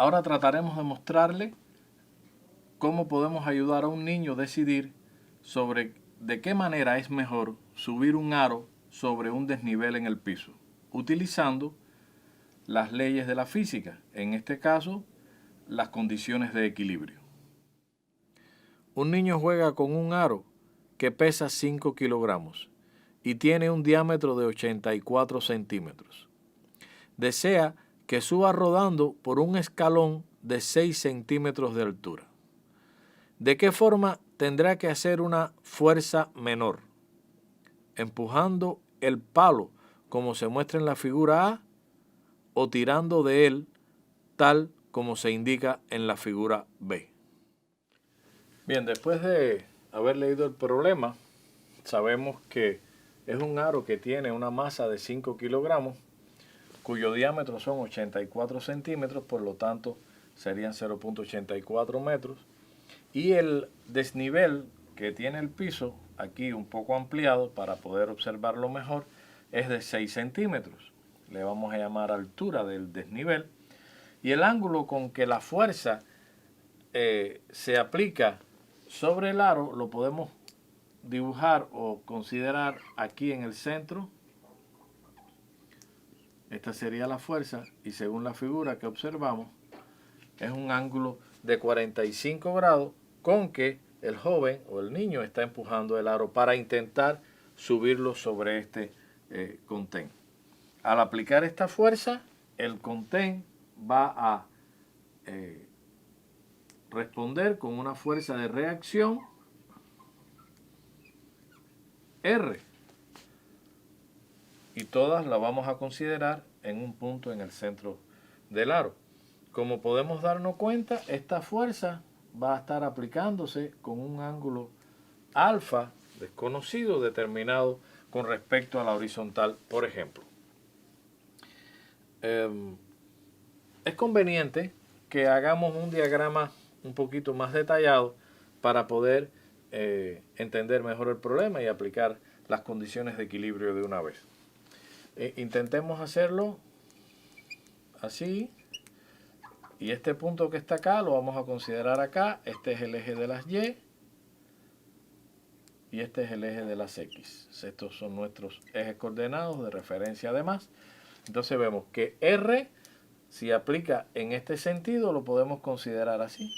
Ahora trataremos de mostrarle cómo podemos ayudar a un niño a decidir sobre de qué manera es mejor subir un aro sobre un desnivel en el piso, utilizando las leyes de la física, en este caso, las condiciones de equilibrio. Un niño juega con un aro que pesa 5 kilogramos y tiene un diámetro de 84 centímetros. Desea que suba rodando por un escalón de 6 centímetros de altura. ¿De qué forma tendrá que hacer una fuerza menor? ¿Empujando el palo como se muestra en la figura A o tirando de él tal como se indica en la figura B? Bien, después de haber leído el problema, sabemos que es un aro que tiene una masa de 5 kilogramos, cuyo diámetro son 84 centímetros, por lo tanto serían 0.84 metros. Y el desnivel que tiene el piso, aquí un poco ampliado para poder observarlo mejor, es de 6 centímetros. Le vamos a llamar altura del desnivel. Y el ángulo con que la fuerza se aplica sobre el aro lo podemos dibujar o considerar aquí en el centro. Esta sería la fuerza y según la figura que observamos es un ángulo de 45 grados con que el joven o el niño está empujando el aro para intentar subirlo sobre este contén. Al aplicar esta fuerza, el contén va a responder con una fuerza de reacción R. Y todas las vamos a considerar en un punto en el centro del aro. Como podemos darnos cuenta, esta fuerza va a estar aplicándose con un ángulo alfa desconocido determinado con respecto a la horizontal, por ejemplo. Es conveniente que hagamos un diagrama un poquito más detallado para poder entender mejor el problema y aplicar las condiciones de equilibrio de una vez. Intentemos hacerlo así. Y este punto que está acá lo vamos a considerar acá. Este es el eje de las Y. Y este es el eje de las X. Estos son nuestros ejes coordenados de referencia además. Entonces vemos que R, si aplica en este sentido, lo podemos considerar así.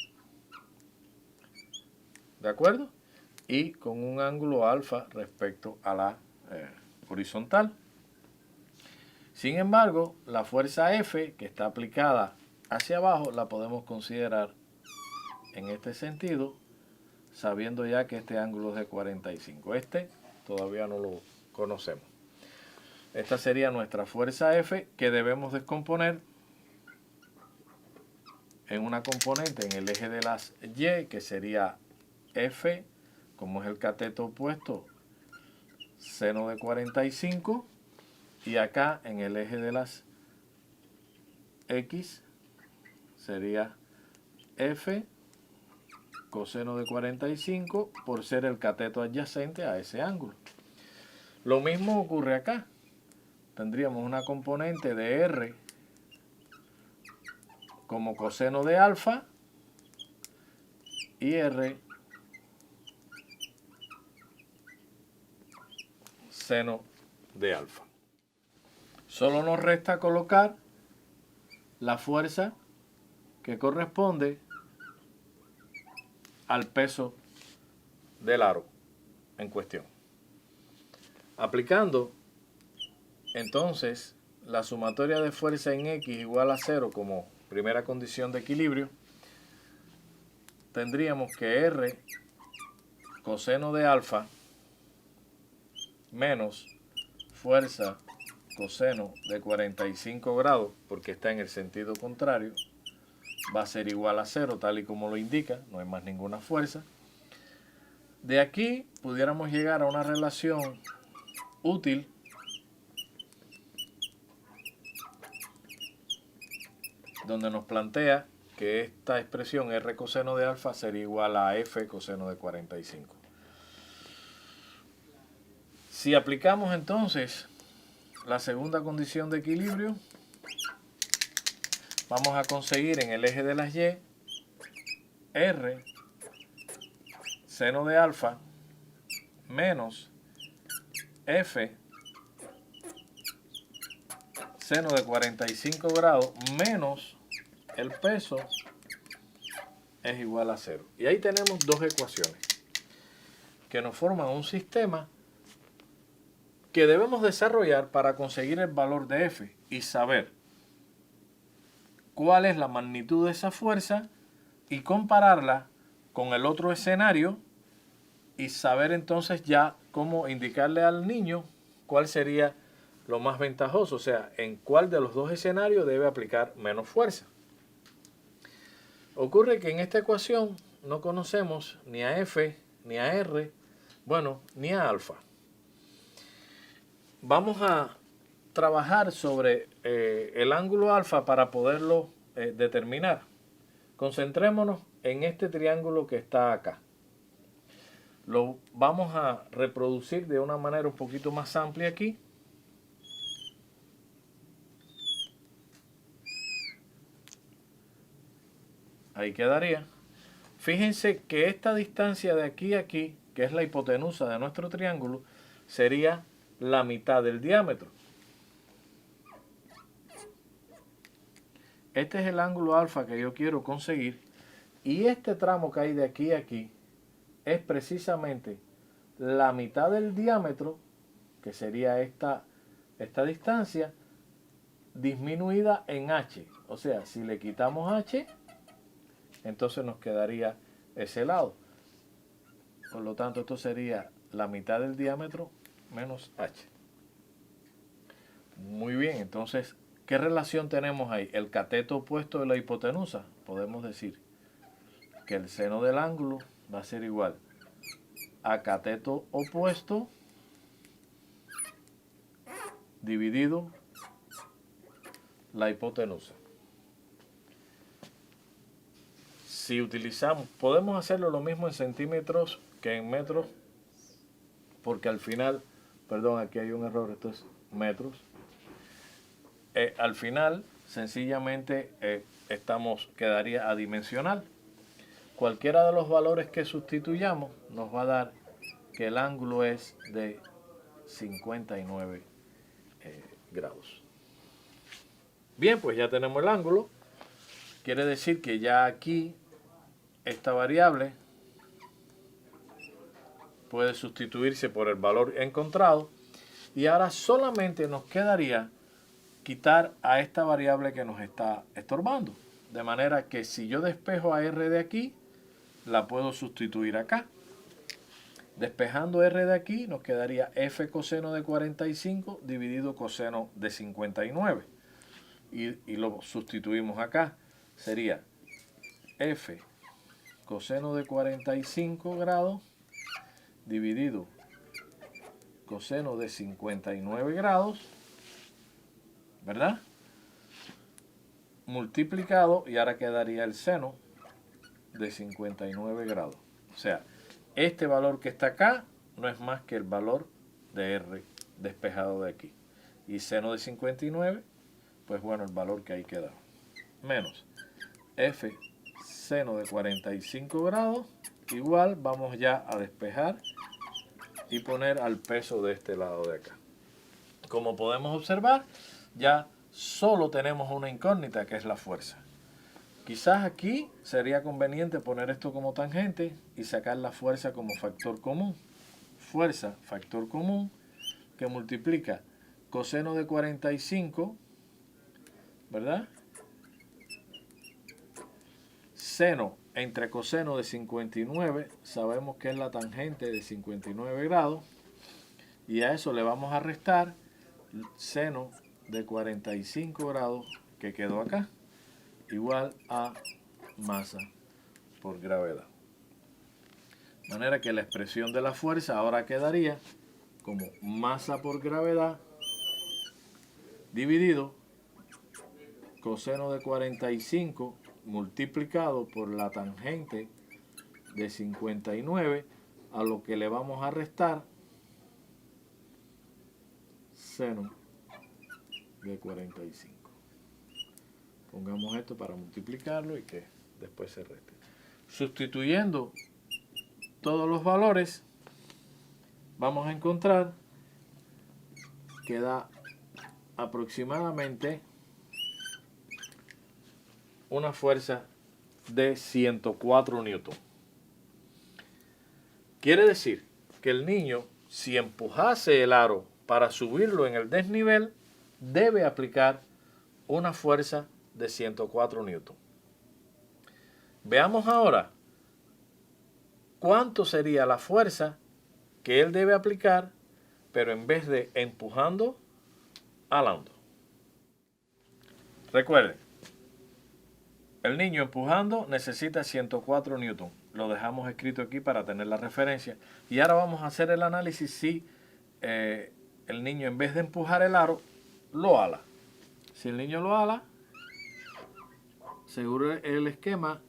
¿De acuerdo? Y con un ángulo alfa respecto a la horizontal. Sin embargo, la fuerza F, que está aplicada hacia abajo, la podemos considerar en este sentido, sabiendo ya que este ángulo es de 45. Este todavía no lo conocemos. Esta sería nuestra fuerza F, que debemos descomponer en una componente en el eje de las Y, que sería F, como es el cateto opuesto, seno de 45, y acá en el eje de las X sería F coseno de 45 por ser el cateto adyacente a ese ángulo. Lo mismo ocurre acá. Tendríamos una componente de R como coseno de alfa y R seno de alfa. Solo nos resta colocar la fuerza que corresponde al peso del aro en cuestión. Aplicando entonces la sumatoria de fuerza en X igual a 0 como primera condición de equilibrio, tendríamos que R coseno de alfa menos fuerza coseno de 45 grados, porque está en el sentido contrario, va a ser igual a 0, tal y como lo indica, no hay más ninguna fuerza. De aquí pudiéramos llegar a una relación útil donde nos plantea que esta expresión R coseno de alfa sería igual a F coseno de 45. Si aplicamos entonces la segunda condición de equilibrio, vamos a conseguir en el eje de las y r seno de alfa menos f seno de 45 grados menos el peso es igual a 0. Y ahí tenemos dos ecuaciones que nos forman un sistema que debemos desarrollar para conseguir el valor de F y saber cuál es la magnitud de esa fuerza y compararla con el otro escenario y saber entonces ya cómo indicarle al niño cuál sería lo más ventajoso, o sea, en cuál de los dos escenarios debe aplicar menos fuerza. Ocurre que en esta ecuación no conocemos ni a F, ni a R, bueno, ni a alfa. Vamos a trabajar sobre el ángulo alfa para poderlo determinar. Concentrémonos en este triángulo que está acá. Lo vamos a reproducir de una manera un poquito más amplia aquí. Ahí quedaría. Fíjense que esta distancia de aquí a aquí, que es la hipotenusa de nuestro triángulo, sería la mitad del diámetro. Este es el ángulo alfa que yo quiero conseguir y este tramo que hay de aquí a aquí es precisamente la mitad del diámetro, que sería esta distancia, disminuida en h. O sea, si le quitamos h, entonces nos quedaría ese lado. Por lo tanto, esto sería la mitad del diámetro menos h. Muy bien, entonces, ¿qué relación tenemos ahí? El cateto opuesto de la hipotenusa. Podemos decir que el seno del ángulo va a ser igual a cateto opuesto dividido la hipotenusa. Si utilizamos, podemos hacerlo lo mismo en centímetros que en metros, porque al final, perdón, aquí hay un error, esto es metros. Al final, sencillamente, quedaría adimensional. Cualquiera de los valores que sustituyamos nos va a dar que el ángulo es de 59 grados. Bien, pues ya tenemos el ángulo. Quiere decir que ya aquí esta variable puede sustituirse por el valor encontrado y ahora solamente nos quedaría quitar a esta variable que nos está estorbando. De manera que si yo despejo a r de aquí, la puedo sustituir acá. Despejando r de aquí nos quedaría f coseno de 45 dividido coseno de 59. Y lo sustituimos acá. Sería f coseno de 45 grados dividido coseno de 59 grados, ¿verdad? Multiplicado y ahora quedaría el seno de 59 grados. O sea, este valor que está acá no es más que el valor de R despejado de aquí. Y seno de 59, pues bueno, el valor que ahí queda. Menos F seno de 45 grados, igual vamos ya a despejar y poner al peso de este lado de acá. Como podemos observar, ya solo tenemos una incógnita que es la fuerza. Quizás aquí sería conveniente poner esto como tangente y sacar la fuerza como factor común. Fuerza, factor común, que multiplica coseno de 45, ¿verdad? Seno entre coseno de 59, sabemos que es la tangente de 59 grados. Y a eso le vamos a restar seno de 45 grados que quedó acá, igual a masa por gravedad. De manera que la expresión de la fuerza ahora quedaría como masa por gravedad dividido coseno de 45 multiplicado por la tangente de 59, a lo que le vamos a restar seno de 45. Pongamos esto para multiplicarlo y que después se reste. Sustituyendo todos los valores, vamos a encontrar que da aproximadamente una fuerza de 104 newton. Quiere decir que el niño, si empujase el aro para subirlo en el desnivel, debe aplicar una fuerza de 104 newton. Veamos ahora cuánto sería la fuerza que él debe aplicar, pero en vez de empujando, alando. Recuerden, el niño empujando necesita 104 newton. Lo dejamos escrito aquí para tener la referencia. Y ahora vamos a hacer el análisis si el niño, en vez de empujar el aro, lo ala. Si el niño lo ala, seguro el esquema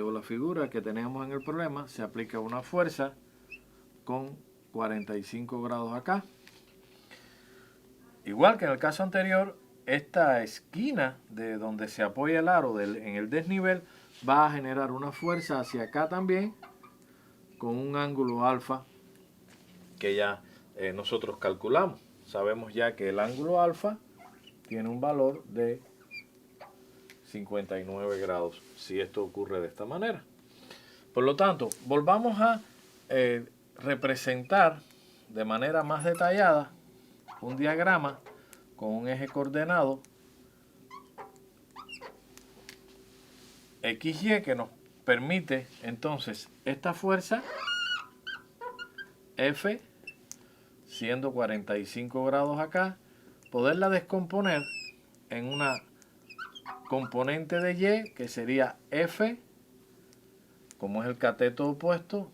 o la figura que teníamos en el problema, se aplica una fuerza con 45 grados acá. Igual que en el caso anterior, esta esquina de donde se apoya el aro en el desnivel va a generar una fuerza hacia acá también con un ángulo alfa que ya nosotros calculamos. Sabemos ya que el ángulo alfa tiene un valor de 59 grados si esto ocurre de esta manera. Por lo tanto, volvamos a representar de manera más detallada un diagrama con un eje coordenado XY que nos permite entonces esta fuerza F, siendo 45 grados acá, poderla descomponer en una componente de Y que sería F, como es el cateto opuesto,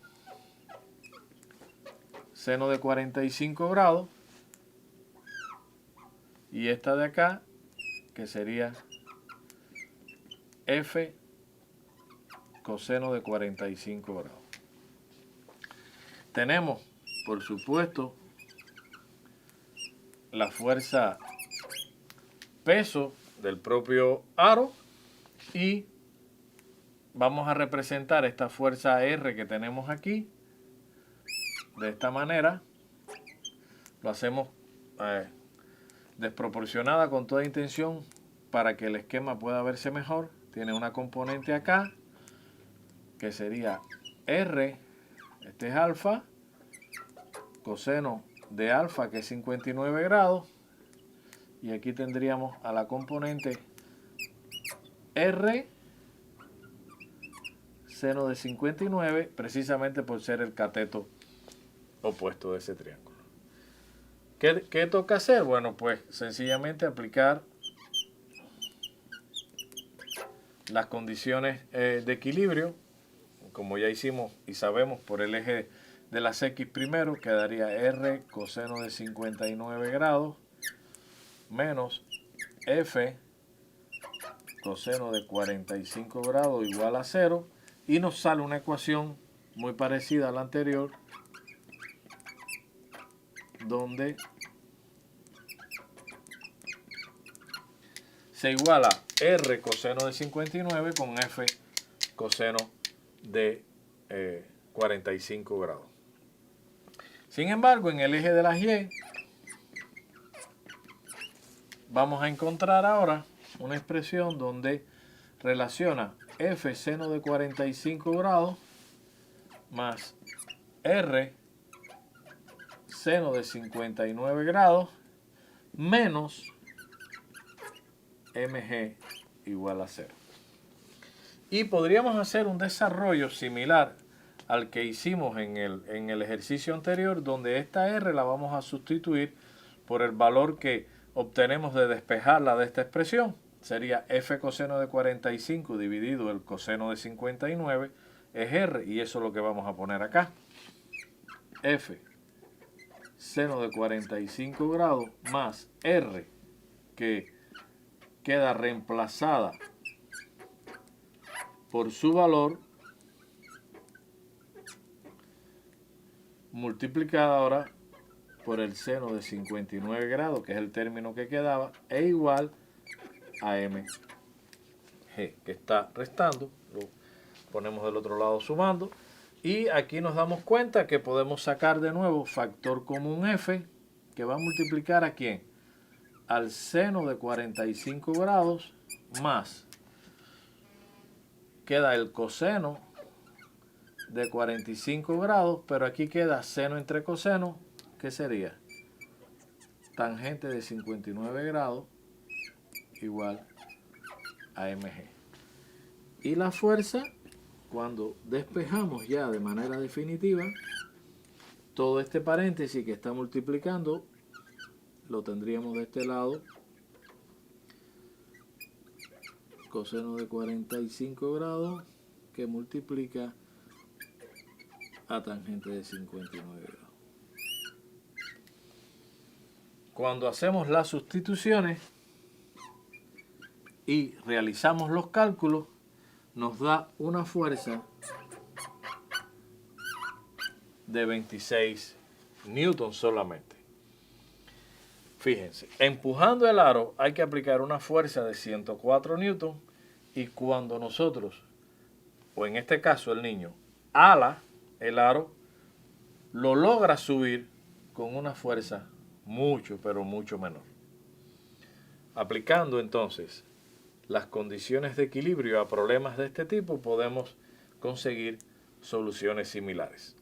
seno de 45 grados, y esta de acá que sería F coseno de 45 grados. Tenemos, por supuesto, la fuerza peso del propio aro y vamos a representar esta fuerza R que tenemos aquí de esta manera. Lo hacemos desproporcionada con toda intención para que el esquema pueda verse mejor. Tiene una componente acá que sería R, este es alfa, coseno de alfa que es 59 grados, y aquí tendríamos a la componente R seno de 59, precisamente por ser el cateto opuesto de ese triángulo. ¿Qué toca hacer? Bueno, pues sencillamente aplicar las condiciones de equilibrio, como ya hicimos y sabemos por el eje de las X primero, quedaría R coseno de 59 grados menos F coseno de 45 grados igual a 0, y nos sale una ecuación muy parecida a la anterior, donde se iguala R coseno de 59 con F coseno de 45 grados. Sin embargo, en el eje de las Y vamos a encontrar ahora una expresión donde relaciona F seno de 45 grados más R seno de 59 grados menos mg igual a 0. Y podríamos hacer un desarrollo similar al que hicimos en el ejercicio anterior, donde esta R la vamos a sustituir por el valor que obtenemos de despejarla de esta expresión. Sería F coseno de 45 dividido el coseno de 59 es R, y eso es lo que vamos a poner acá. F seno de 45 grados más R, que queda reemplazada por su valor, multiplicada ahora por el seno de 59 grados, que es el término que quedaba, e igual a m G que está restando, lo ponemos del otro lado sumando, y aquí nos damos cuenta que podemos sacar de nuevo factor común F, que va a multiplicar ¿a quién? Al seno de 45 grados más, queda el coseno de 45 grados, pero aquí queda seno entre coseno, ¿qué sería? Tangente de 59 grados igual a mg. Y la fuerza, cuando despejamos ya de manera definitiva, todo este paréntesis que está multiplicando, lo tendríamos de este lado, coseno de 45 grados, que multiplica a tangente de 59 grados. Cuando hacemos las sustituciones y realizamos los cálculos, nos da una fuerza de 26 newtons solamente. Fíjense, empujando el aro hay que aplicar una fuerza de 104 newtons, y cuando nosotros, o en este caso el niño, ala el aro, lo logra subir con una fuerza mucho, pero mucho menor. Aplicando entonces las condiciones de equilibrio a problemas de este tipo, podemos conseguir soluciones similares.